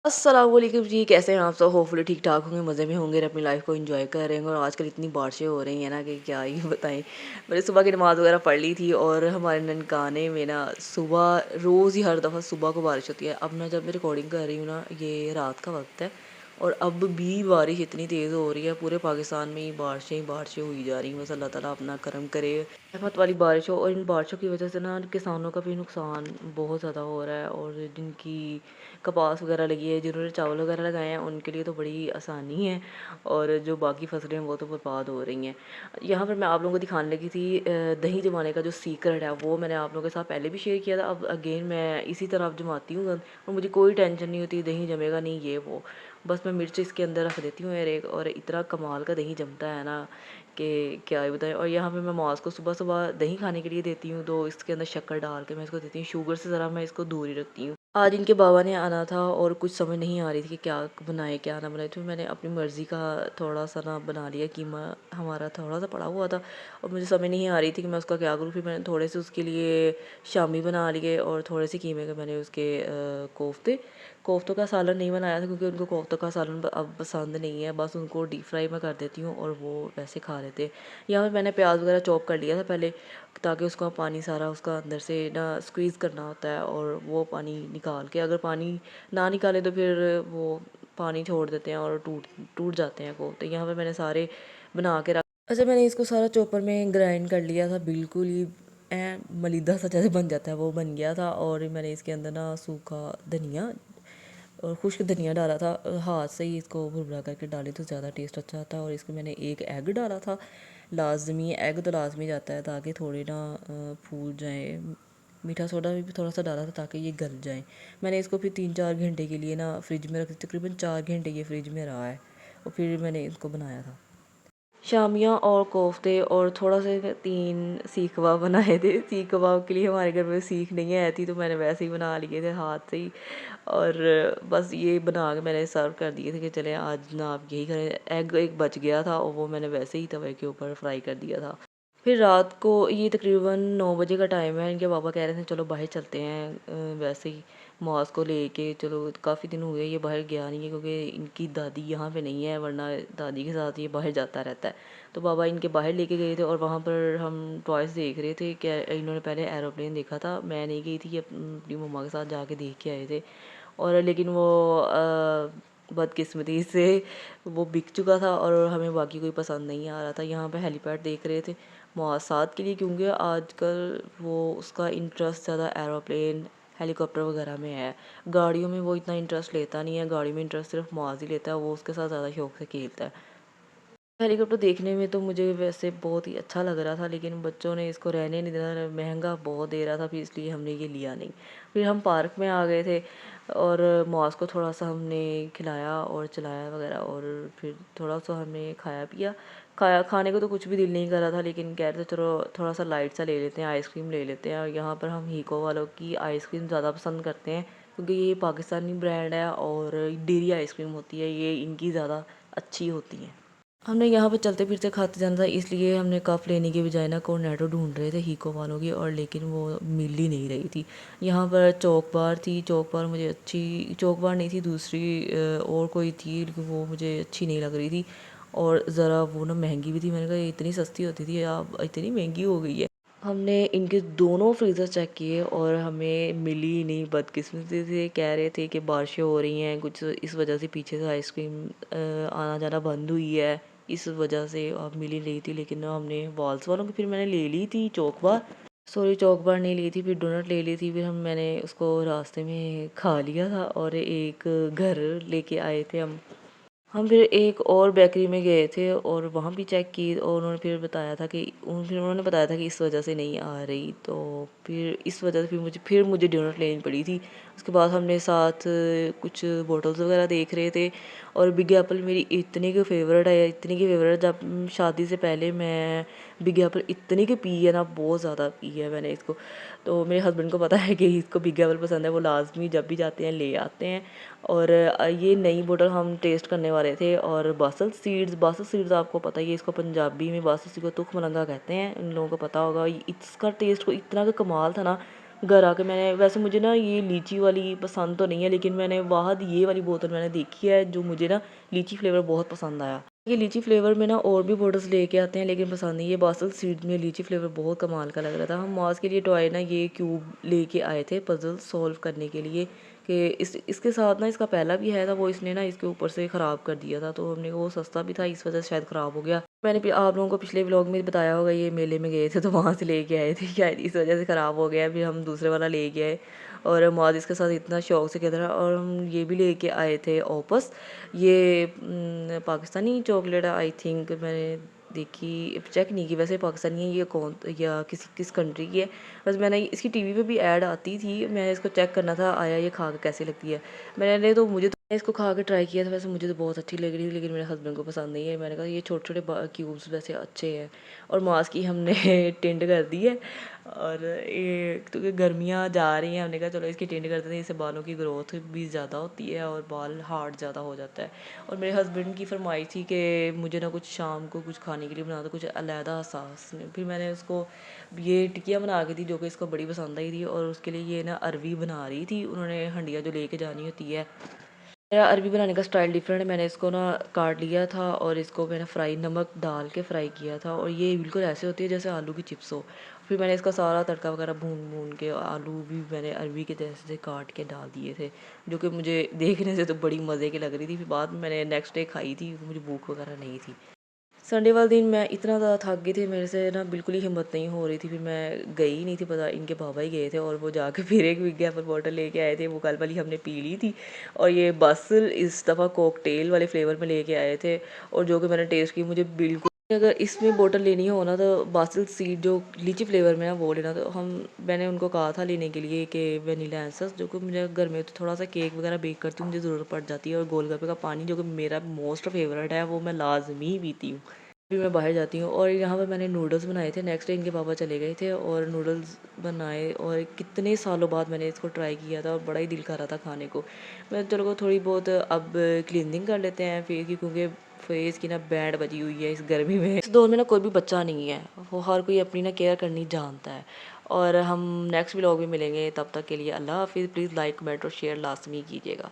अस्सलाम वालेकुम जी, कैसे हैं आप सब? होपफुली ठीक ठाक होंगे, मज़े में होंगे और अपनी लाइफ को एंजॉय कर रहे होंगे। और आजकल इतनी बारिशें हो रही हैं ना कि क्या ही बताएं। मैंने सुबह की नमाज़ वगैरह पढ़ ली थी और हमारे ननकाने में ना सुबह रोज़ ही हर दफ़ा सुबह को बारिश होती है। अब ना जब मैं रिकॉर्डिंग कर रही हूँ ना, ये रात का वक्त है और अब भी बारिश इतनी तेज़ हो रही है, पूरे पाकिस्तान में बारिशें ही बारिशें हुई जा रही हैं। बस अल्लाह ताला अपना करम करे, रहमत वाली बारिश हो। और इन बारिशों की वजह से ना किसानों का भी नुकसान बहुत ज़्यादा हो रहा है, और जिनकी कपास वगैरह लगी है, जिन्होंने चावल वगैरह लगाए हैं, उनके लिए तो बड़ी आसानी है। और जो बाकी फसलें हैं वो तो बर्बाद हो रही हैं। यहाँ पर मैं आप लोगों को दिखाने लगी थी दही जमाने का जो सीक्रेट है, वो मैंने आप लोगों के साथ पहले भी शेयर किया था। अब अगेन मैं इसी तरह अब जमाती हूँ और मुझे कोई टेंशन नहीं होती दही जमेगा नहीं ये वो। बस मैं मिर्च इसके अंदर रख देती हूँ और इतना कमाल का दही जमता है ना कि क्या ही बताएं। और यहाँ पे मैं मास को सुबह सुबह दही खाने के लिए देती हूँ, तो इसके अंदर शक्कर डाल के मैं इसको देती हूँ। शुगर से ज़रा मैं इसको दूर ही रखती हूँ। आज इनके बाबा ने आना था और कुछ समझ नहीं आ रही थी कि क्या बनाए क्या ना बनाए, तो मैंने अपनी मर्ज़ी का थोड़ा सा ना बना लिया। कीमा हमारा थोड़ा सा पड़ा हुआ था और मुझे समझ नहीं आ रही थी कि मैं उसका क्या करूँ। फिर मैंने थोड़े से उसके लिए शामी बना लिए और थोड़े से कीमे के मैंने उसके कोफ्तों का सालन नहीं बनाया था, क्योंकि उनको कोफ्तों का सालन अब पसंद नहीं है। बस उनको डीप फ्राई मैं कर देती हूँ और वो वैसे खा लेते हैं। यहाँ पर मैंने प्याज वगैरह चॉप कर लिया था पहले, ताकि उसका पानी सारा उसका अंदर से ना स्क्वीज़ करना होता है, और वो पानी निकाल के, अगर पानी ना निकाले तो फिर वो पानी छोड़ देते हैं और टूट टूट जाते हैं कोफ्ते। यहाँ पे मैंने सारे बना के रख। अच्छा, मैंने इसको सारा चॉपर में ग्राइंड कर लिया था, बिल्कुल ही मलीदा सा जैसे बन जाता है वो बन गया था। और मैंने इसके अंदर ना सूखा धनिया और खुश्क धनिया डाला था। हाथ से ही इसको भुरभुरा करके डाली तो ज़्यादा टेस्ट अच्छा आता है। और इसमें मैंने एक एग डाला था, लाजमी एग तो लाजमी जाता है ताकि थोड़े ना फूल जाए। मीठा सोडा भी थोड़ा सा डाला था ताकि ये गल जाए। मैंने इसको फिर 3-4 घंटे के लिए ना फ्रिज में रख, तकरीबन 4 घंटे ये फ्रिज में रहा है और फिर मैंने इसको बनाया था। शामियाँ और कोफ्ते और थोड़ा सा 3 सीख कबाब बनाए थे। सीख कबाब के लिए हमारे घर में सीख नहीं आई थी, तो मैंने वैसे ही बना लिए थे हाथ से ही। और बस ये बना के मैंने सर्व कर दिए थे कि चलें आज ना आप यही करें। एग एक बच गया था और वो मैंने वैसे ही तवे के ऊपर फ्राई कर दिया था। फिर रात को ये तकरीबन 9 बजे का टाइम है, इनके पापा कह रहे थे चलो बाहर चलते हैं, वैसे ही मॉस को लेके। चलो काफ़ी दिन हुए ये बाहर गया नहीं है, क्योंकि इनकी दादी यहाँ पे नहीं है, वरना दादी के साथ ये बाहर जाता रहता है। तो बाबा इनके बाहर लेके गए थे और वहाँ पर हम टॉयज़ देख रहे थे कि इन्होंने पहले एरोप्लेन देखा था। मैं नहीं गई थी, ये अपनी मम्मा के साथ जाके देख के आए थे। और लेकिन वो बदकिस्मती से वो बिक चुका था और हमें बाकी कोई पसंद नहीं आ रहा था। यहाँ पे हेलीपैड देख रहे थे मौसाद के लिए, क्योंकि आजकल वो उसका इंटरेस्ट ज़्यादा एरोप्लेन हेलीकॉप्टर वगैरह में है। गाड़ियों में वो इतना इंटरेस्ट लेता नहीं है, गाड़ी में इंटरेस्ट सिर्फ मुआज ही लेता है, वो उसके साथ ज़्यादा शौक से खेलता है। हेलीकॉप्टर देखने में तो मुझे वैसे बहुत ही अच्छा लग रहा था, लेकिन बच्चों ने इसको रहने नहीं देना, महंगा बहुत दे रहा था, फिर इसलिए हमने ये लिया नहीं। फिर हम पार्क में आ गए थे और मॉस को थोड़ा सा हमने खिलाया और चलाया वगैरह, और फिर थोड़ा सा हमने खाया पिया। खाने को तो कुछ भी दिल नहीं कर रहा था, लेकिन कह रहे थे चलो थोड़ा सा लाइट सा ले लेते हैं, आइसक्रीम ले लेते हैं। और यहाँ पर हम हीको वालों की आइसक्रीम ज़्यादा पसंद करते हैं, क्योंकि ये पाकिस्तानी ब्रांड है और डेयरी आइसक्रीम होती है, ये इनकी ज़्यादा अच्छी होती है। हमने यहाँ पे चलते फिरते खाते जाना था, इसलिए हमने कप लेने के बजाय ना कॉर्नेटो ढूंढ रहे थे हीको वालों की, और लेकिन वो मिल ही नहीं रही थी। यहाँ पर चौक बार थी, चौक बार मुझे अच्छी, चौक बार नहीं थी दूसरी और कोई थी, लेकिन वो मुझे अच्छी नहीं लग रही थी। और ज़रा वो ना महंगी भी थी। मैंने कहा ये इतनी सस्ती होती थी, अब इतनी महंगी हो गई है। हमने इनके दोनों फ्रीज़र चेक किए और हमें मिली ही नहीं। बदकिस्मती से कह रहे थे कि बारिशें हो रही हैं कुछ, इस वजह से पीछे से आइसक्रीम आना जाना बंद हुई है, इस वजह से अब मिल ही रही थी। लेकिन हमने वॉल्स वालों की फिर मैंने ले ली थी चॉक बार, सॉरी चॉक बार नहीं ली थी, फिर डोनट ले ली थी। फिर मैंने उसको रास्ते में खा लिया था और एक घर लेके आए थे हम फिर एक और बेकरी में गए थे और वहाँ भी चेक की, और उन्होंने फिर बताया था कि इस वजह से नहीं आ रही। तो फिर इस वजह से फिर मुझे डोनट लेनी पड़ी थी। उसके बाद हमने साथ कुछ बॉटल्स वगैरह देख रहे थे। और बिग एप्पल मेरी इतनी की फ़ेवरेट है, इतनी की फ़ेवरेट, जब शादी से पहले मैं बिग एप्पल इतनी की पी है ना, बहुत ज़्यादा पी है मैंने इसको। तो मेरे हस्बैंड को पता है कि इसको बिग एप्पल पसंद है, वो लाजमी जब भी जाते हैं ले आते हैं। और ये नई बोतल हम टेस्ट करने वाले थे। और बासल सीड्स आपको पता ही है, इसको पंजाबी में बासल सीड को तुख मलंगा कहते हैं, इन लोगों को पता होगा। इसका टेस्ट को इतना का कमाल था ना, घर आके मैंने, वैसे मुझे ना ये लीची वाली पसंद तो नहीं है, लेकिन मैंने बाहर ये वाली बोतल मैंने देखी है जो मुझे ना लीची फ्लेवर बहुत पसंद आया। ये लीची फ्लेवर में ना और भी बोटल्स लेके आते हैं लेकिन पसंद नहीं, ये बासल सीड में लीची फ्लेवर बहुत कमाल का लग रहा था। हम मास के लिए टॉय ना ये क्यूब लेके आए थे पजल सॉल्व करने के लिए, कि इसके साथ ना इसका पहला भी है था, वो इसने ना इसके ऊपर से ख़राब कर दिया था, तो हमने वो सस्ता भी था इस वजह से शायद ख़राब हो गया। मैंने आप लोगों को पिछले व्लॉग में बताया होगा, ये मेले में गए थे तो वहाँ से लेके आए थे, शायद इस वजह से ख़राब हो गया। फिर हम दूसरे वाला लेके आए और मुआज़ इसके साथ इतना शौक से खेल रहा। और हम ये भी लेके आए थे ओपस, ये पाकिस्तानी चॉकलेट आई थिंक, मैंने देखी चेक नहीं की वैसे पाकिस्तानी है ये कौन या किस कंट्री की है। बस मैंने इसकी टीवी पे भी ऐड आती थी, मैं इसको चेक करना था आया ये खा के कैसी लगती है। मैंने तो मुझे तो इसको खा के ट्राई किया था, वैसे मुझे तो बहुत अच्छी लग रही थी लेकिन मेरे हस्बैंड को पसंद नहीं है। मैंने कहा ये छोटे छोटे क्यूब्स वैसे अच्छे हैं। और मास्क की हमने टिंड कर दी है, और ये क्योंकि गर्मियाँ जा रही हैं, हमने कहा चलो इसकी टिंड करते हैं, इससे बालों की ग्रोथ भी ज़्यादा होती है और बाल हार्ड ज़्यादा हो जाता है। और मेरे हस्बैंड की फरमाइश थी कि मुझे ना कुछ शाम को कुछ खाने के लिए बना दो, कुछ अलहदा सास। फिर मैंने उसको ये टिकिया बना के दी जो कि इसको बड़ी पसंद आई थी, और उसके लिए ये ना अरवी बना रही थी, उन्होंने हंडिया जो लेके जानी होती है। मेरा अरबी बनाने का स्टाइल डिफरेंट है, मैंने इसको ना काट लिया था और इसको मैंने फ्राई नमक डाल के फ्राई किया था, और ये बिल्कुल ऐसे होती है जैसे आलू की चिप्स हो। फिर मैंने इसका सारा तड़का वगैरह भून भून के आलू भी मैंने अरबी के जैसे से काट के डाल दिए थे, जो कि मुझे देखने से तो बड़ी मज़े की लग रही थी। फिर बाद में मैंने नेक्स्ट डे खाई थी, मुझे भूख वगैरह नहीं थी। संडे वाले दिन मैं इतना ज़्यादा थक गई थी, मेरे से ना बिल्कुल ही हिम्मत नहीं हो रही थी, फिर मैं गई ही नहीं थी। पता इनके पापा ही गए थे और वो जाके फिर एक विज्ञापन बॉटल लेके आए थे, वो कल वाली हमने पी ली थी। और ये बस इस दफ़ा कॉकटेल वाले फ्लेवर में लेके आए थे, और जो कि मैंने टेस्ट की मुझे बिल्कुल, अगर इसमें बोतल लेनी हो ना तो बासिल सीड जो लीची फ्लेवर में है वो लेना। तो मैंने उनको कहा था लेने के लिए कि वनीला एसेंस, जो कि मुझे घर में तो थोड़ा सा केक वगैरह बेक करती हूँ, मुझे ज़रूरत पड़ जाती है, और गोलगप्पे का पानी जो कि मेरा मोस्ट फेवरेट है वो मैं लाजमी पीती हूँ भी मैं बाहर जाती हूँ। और यहाँ पर मैंने नूडल्स बनाए थे, नेक्स्ट डे इनके पापा चले गए थे और नूडल्स बनाए, और कितने सालों बाद मैंने इसको ट्राई किया था और बड़ा ही दिल कर रहा था खाने को। मैं चलो को थोड़ी बहुत अब क्लीनिंग कर लेते हैं फेस की, क्योंकि फेस की ना बैंड बजी हुई है इस गर्मी में। इस दौर में ना कोई भी बच्चा नहीं है, वो हर कोई अपनी ना केयर करनी जानता है। और हम नेक्स्ट व्लॉग में मिलेंगे, तब तक के लिए अल्लाह हाफिज़। प्लीज़ लाइक कमेंट और शेयर लाजमी कीजिएगा।